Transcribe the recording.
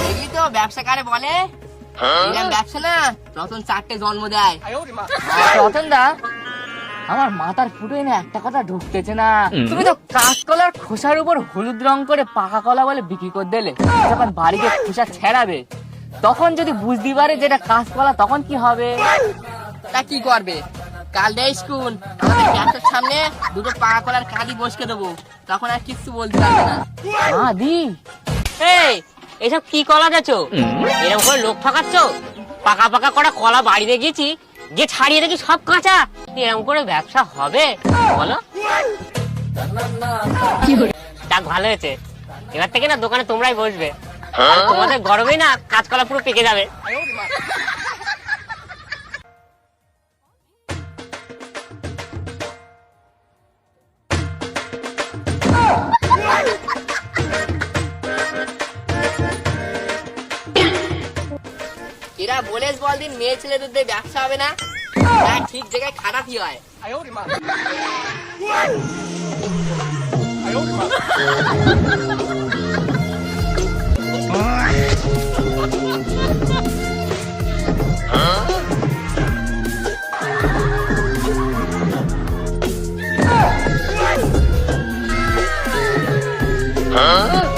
দেখলি তো ব্যবসা কারে বলে? এরকম ব্যবসা না রতন 4টে জন্ম দেয়। রতন দা, আমার মাথার ফুটোয় না একটা কথা ঢুকতেছে না। তুমি তো কাঁচকলার খোসার উপর হলুদ রং করে পাকা কলা বলে বিক্রি করে দিলে, যখন বাড়িতে খোসা ছেড়াবে তখন যদি বুঝতে পারে যেটা কাঁচকলা তখন কি হবে? তা কি করবে? কাল দেয় স্কুল, আমাদের ক্যাম্পের সামনে দুটো পাকা কলার কাঁদি বসকে দেবো, তখন আর কিছু বলতে পারবে না। দি এই এসব কি কলা যাচ্ছ? এরকম করে লোক ঠকাচ্ছ? পাকা পাকা করা কলা বাড়িতে গেছি, যে ছাড়িয়ে দেখি সব কাঁচা। এরকম করে ব্যবসা হবে বলো? যাক ভালো হয়েছে, এবার থেকে না দোকানে তোমরাই বসবে। আর তোমাদের গরমেই না কাঁচকলা পুরো পেকে যাবে। এরা বলেস বল দিন মেয়ে ছেলেদের দিয়ে ব্যবসা হবে না, তা ঠিক জায়গায় খারাপই হয়। Huh?